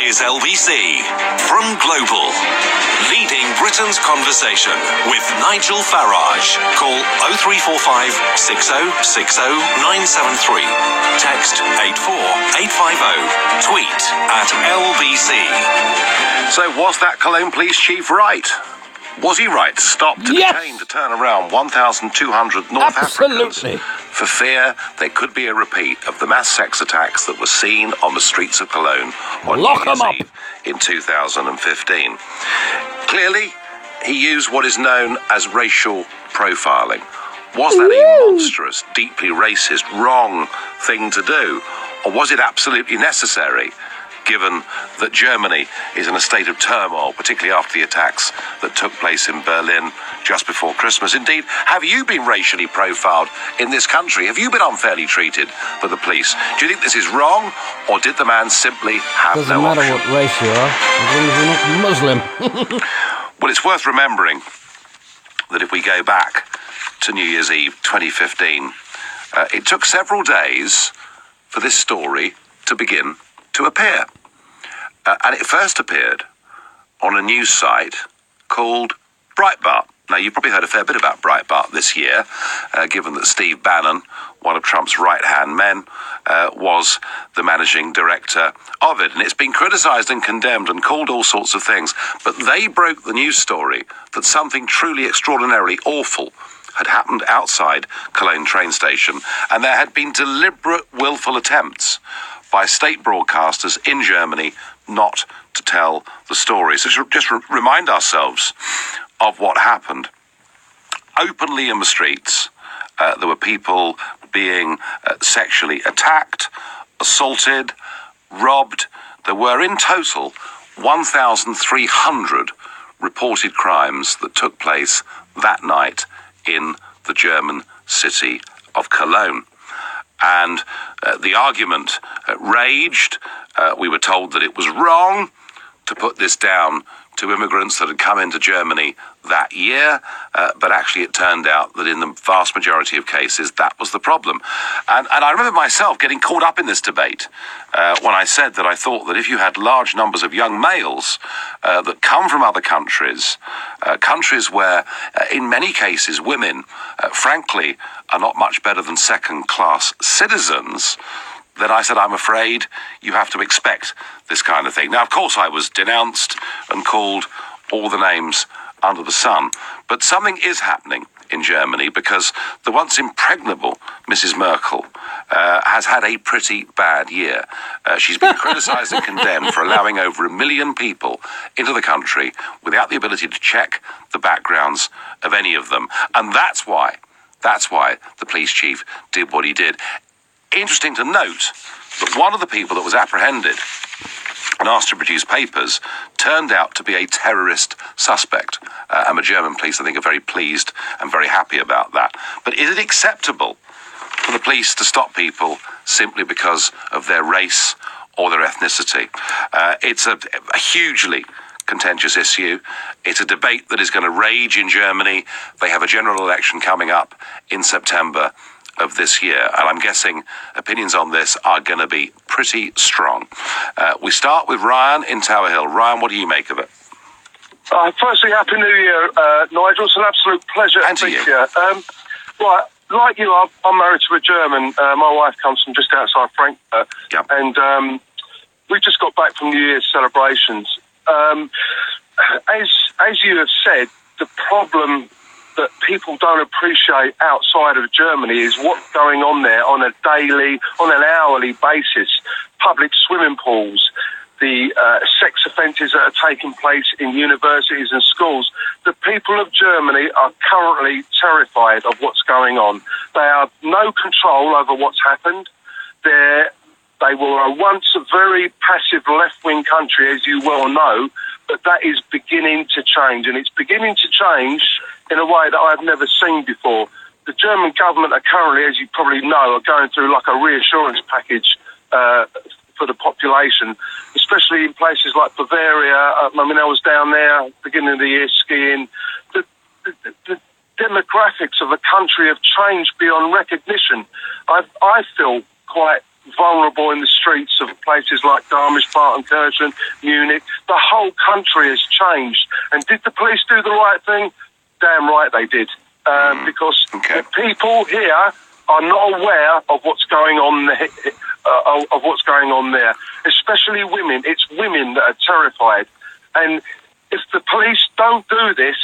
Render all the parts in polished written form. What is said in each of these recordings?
is LBC from Global, leading Britain's conversation with Nigel Farage. Call 0345 6060 973. Text 84850. Tweet at LBC. So was that Cologne Police Chief right? Was he right to stop, to detain, to turn around 1,200 North Africans for fear there could be a repeat of the mass sex attacks that were seen on the streets of Cologne on New Year's Eve in 2015? Clearly, he used what is known as racial profiling. Was that a monstrous, deeply racist, wrong thing to do? Or was it absolutely necessary, given that Germany is in a state of turmoil, particularly after the attacks that took place in Berlin just before Christmas? Indeed, have you been racially profiled in this country? Have you been unfairly treated by the police? Do you think this is wrong, or did the man simply have no option? Doesn't matter what race you are, as long as you're not Muslim. Well, it's worth remembering that if we go back to New Year's Eve 2015, it took several days for this story to begin to appear. And it first appeared on a news site called Breitbart. Now, you've probably heard a fair bit about Breitbart this year, given that Steve Bannon, one of Trump's right-hand men, was the managing director of it. And it's been criticised and condemned and called all sorts of things. But they broke the news story that something truly extraordinarily awful had happened outside Cologne train station, and there had been deliberate, willful attempts by state broadcasters in Germany not to tell the story. So just remind ourselves of what happened. Openly in the streets, there were people being sexually attacked, assaulted, robbed. There were in total 1,300 reported crimes that took place that night in the German city of Cologne. And the argument raged. We were told that it was wrong to put this down to immigrants that had come into Germany that year, but actually it turned out that in the vast majority of cases that was the problem. And I remember myself getting caught up in this debate when I said that I thought that if you had large numbers of young males that come from other countries, countries where in many cases women, frankly, are not much better than second-class citizens, then I said, I'm afraid you have to expect this kind of thing. Now, of course, I was denounced and called all the names under the sun. But something is happening in Germany, because the once impregnable Mrs. Merkel has had a pretty bad year. She's been criticised and condemned for allowing over 1 million people into the country without the ability to check the backgrounds of any of them. And that's why the police chief did what he did. Interesting to note that one of the people that was apprehended and asked to produce papers turned out to be a terrorist suspect. And the German police, I think, are very pleased and very happy about that. But is it acceptable for the police to stop people simply because of their race or their ethnicity? It's a hugely contentious issue. It's a debate that is going to rage in Germany. They have a general election coming up in September of this year, and I'm guessing opinions on this are going to be pretty strong. We start with Ryan in Tower Hill. Ryan, what do you make of it? Firstly, Happy New Year, Nigel. It's an absolute pleasure and to to be you. here. Right, like you, I'm married to a German. My wife comes from just outside Frankfurt, and we just got back from New Year's celebrations. As you have said, the problem that people don't appreciate outside of Germany is what's going on there on an hourly basis. Public swimming pools, the sex offences that are taking place in universities and schools. The people of Germany are currently terrified of what's going on. They have no control over what's happened. They were once a very passive left-wing country, as you well know, but that is beginning to change, and it's beginning to change in a way that I've never seen before. The German government are currently, as you probably know, are going through like a reassurance package for the population, especially in places like Bavaria. I was down there beginning of the year skiing. The demographics of the country have changed beyond recognition. I feel quite vulnerable in the streets of places like Garmisch-Partenkirchen, Munich. The whole country has changed. And did the police do the right thing? Damn right they did. Because the people here are not aware of what's going on there, especially women. It's women that are terrified. And if the police don't do this,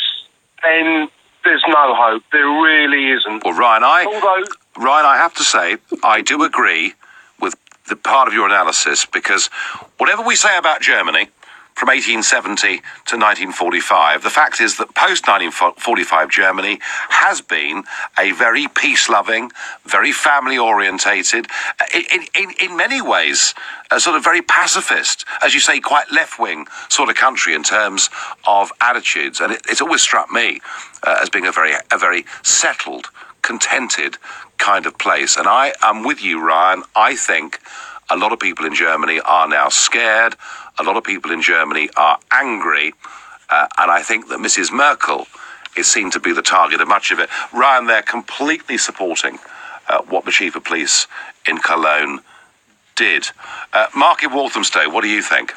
then there's no hope. There really isn't. Well, Ryan, I have to say, I do agree with the part of your analysis, because whatever we say about Germany from 1870 to 1945, the fact is that post-1945 Germany has been a very peace-loving, very family-orientated, in many ways, a sort of very pacifist, as you say, quite left-wing sort of country in terms of attitudes. And it's always struck me as being a very settled, contented kind of place. And I am with you, Ryan. I think a lot of people in Germany are now scared. A lot of people in Germany are angry. And I think that Mrs. Merkel is seen to be the target of much of it. Ryan, they're completely supporting what the Chief of Police in Cologne did. Mark in Walthamstow, what do you think?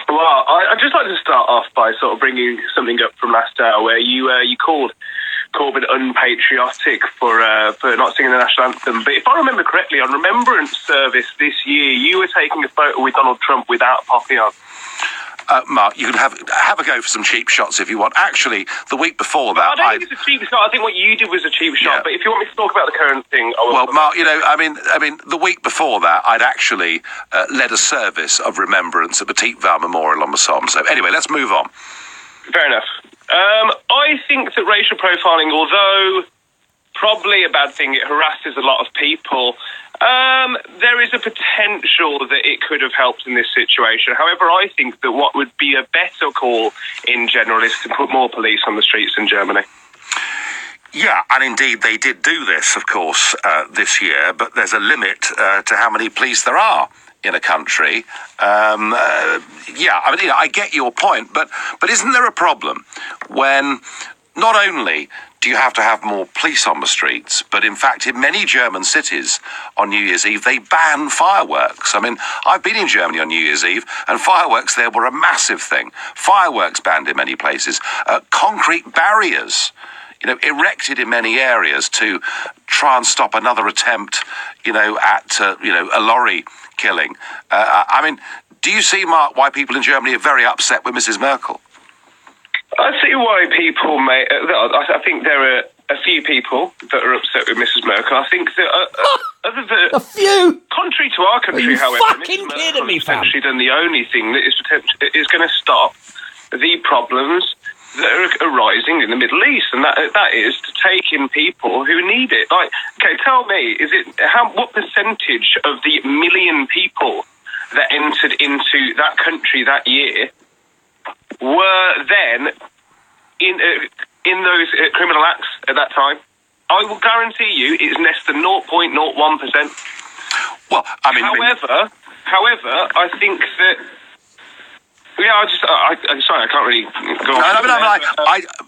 Well, I'd just like to start off by sort of bringing something up from last hour, where you called Corbyn unpatriotic for not singing the national anthem. But if I remember correctly, on Remembrance Service this year, you were taking a photo with Donald Trump without popping on. Mark, you can have a go for some cheap shots if you want. Actually, the week before that, I don't think it's a cheap shot. I think what you did was a cheap shot. Yeah. But if you want me to talk about the current thing, I will. Well, Mark, I mean, the week before that, I'd actually led a service of remembrance at the Tietval Memorial on the Somme. So anyway, let's move on. Fair enough. I think that racial profiling, although probably a bad thing, it harasses a lot of people. There is a potential that it could have helped in this situation. However, I think that what would be a better call in general is to put more police on the streets in Germany. Yeah, and indeed they did do this, of course, this year, but there's a limit to how many police there are in a country. I get your point, but isn't there a problem when not only do you have to have more police on the streets, but in fact in many German cities on New Year's Eve they ban fireworks? I mean, I've been in Germany on New Year's Eve and fireworks there were a massive thing. Fireworks banned in many places. Concrete barriers, erected in many areas to try and stop another attempt, at a lorry killing. Do you see, Mark, why people in Germany are very upset with Mrs. Merkel? I see why people may. I think there are a few people that are upset with Mrs. Merkel. I think that other than a few, contrary to our country, however, fucking Mrs. kidding me, Merkel has fam? potentially done the only thing that is going to stop the problems that are arising in the Middle East, and that is to take in people who need it. Like, okay, tell me, what percentage of the million people that entered into that country that year were then in those criminal acts at that time? I will guarantee you it's less than 0.01%. Well, However, I think that. Yeah, I'm sorry, I can't really go on.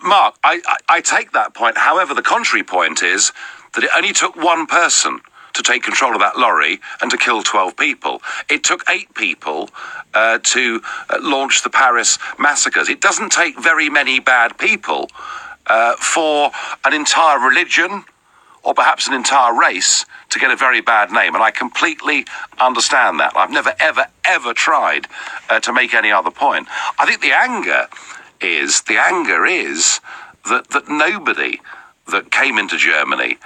Mark, I take that point. However, the contrary point is that it only took one person to take control of that lorry and to kill 12 people. It took 8 people to launch the Paris massacres. It doesn't take very many bad people for an entire religion or perhaps an entire race to get a very bad name. And I completely understand that. I've never, ever tried to make any other point. I think the anger is that nobody that came into Germany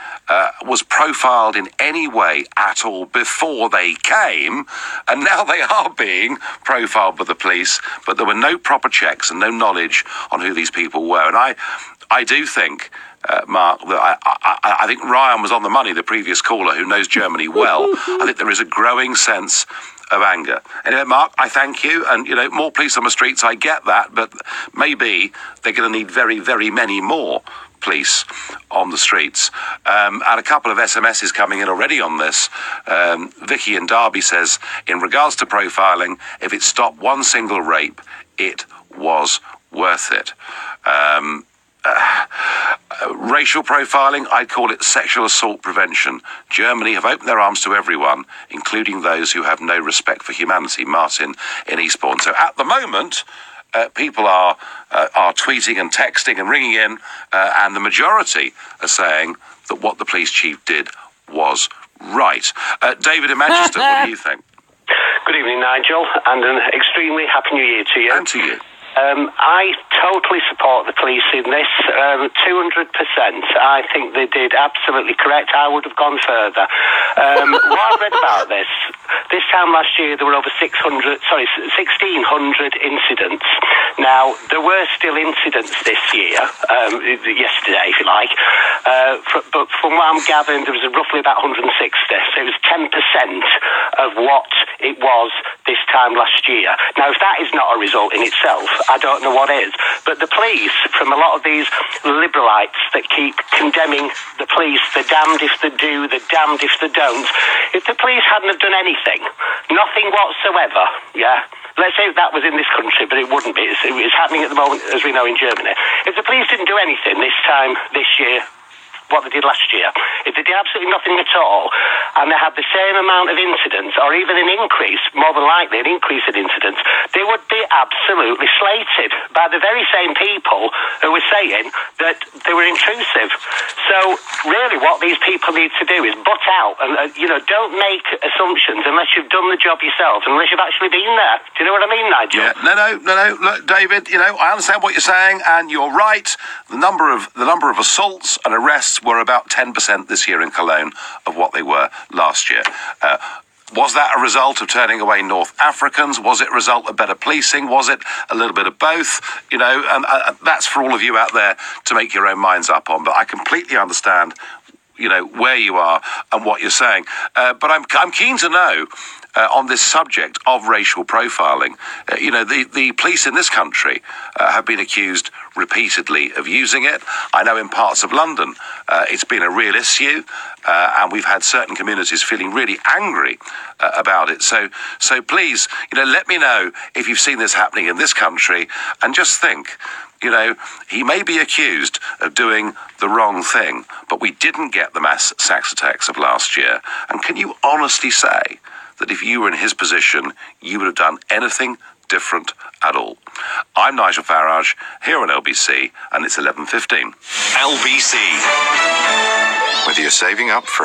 was profiled in any way at all before they came, and now they are being profiled by the police, but there were no proper checks and no knowledge on who these people were. And I do think, Mark, that I think Ryan was on the money, the previous caller who knows Germany well. I think there is a growing sense of anger. Anyway, Mark, I thank you. And, more police on the streets, I get that, but maybe they're going to need very, very many more police on the streets. And a couple of SMSs coming in already on this. Vicky in Derby says, in regards to profiling, if it stopped one single rape, it was worth it. Racial profiling, I call it sexual assault prevention. Germany have opened their arms to everyone, including those who have no respect for humanity. Martin in Eastbourne. So at the moment, people are tweeting and texting and ringing in, and the majority are saying that what the police chief did was right. David in Manchester, what do you think? Good evening, Nigel, and an extremely happy new year to you. And to you. I totally support the police in this, 200%. I think they did absolutely correct. I would have gone further. What I've read about this time last year, there were over 1,600 incidents. Now, there were still incidents this year, yesterday, if you like, but from what I'm gathering, there was roughly about 160. So it was 10% of what it was this time last year. Now, if that is not a result in itself, I don't know what is. But the police, from a lot of these liberalites that keep condemning the police, they're damned if they do, they're damned if they don't. If the police hadn't have done anything, nothing whatsoever, yeah, let's say that was in this country, but it wouldn't be. It's happening at the moment, as we know, in Germany. If the police didn't do anything this time, this year, what they did last year, if they did absolutely nothing at all, and they had the same amount of incidents, or even an increase, more than likely an increase in incidents, they would be absolutely slated by the very same people who were saying that they were intrusive. So really what these people need to do is butt out and, don't make assumptions unless you've done the job yourself, unless you've actually been there. Do you know what I mean, Nigel? Yeah, no. Look, David, I understand what you're saying, and you're right. The number of assaults and arrests were about 10% this year in Cologne of what they were last year. Was that a result of turning away North Africans? Was it a result of better policing? Was it a little bit of both? And that's for all of you out there to make your own minds up on. But I completely understand, where you are and what you're saying. But I'm keen to know, on this subject of racial profiling, the police in this country have been accused repeatedly of using it. I know in parts of London it's been a real issue, and we've had certain communities feeling really angry about it. So please, let me know if you've seen this happening in this country, and just think, he may be accused of doing the wrong thing, but we didn't get the mass sex attacks of last year. And can you honestly say that if you were in his position, you would have done anything different at all? I'm Nigel Farage, here on LBC, and it's 11:15. LBC. Whether you're saving up for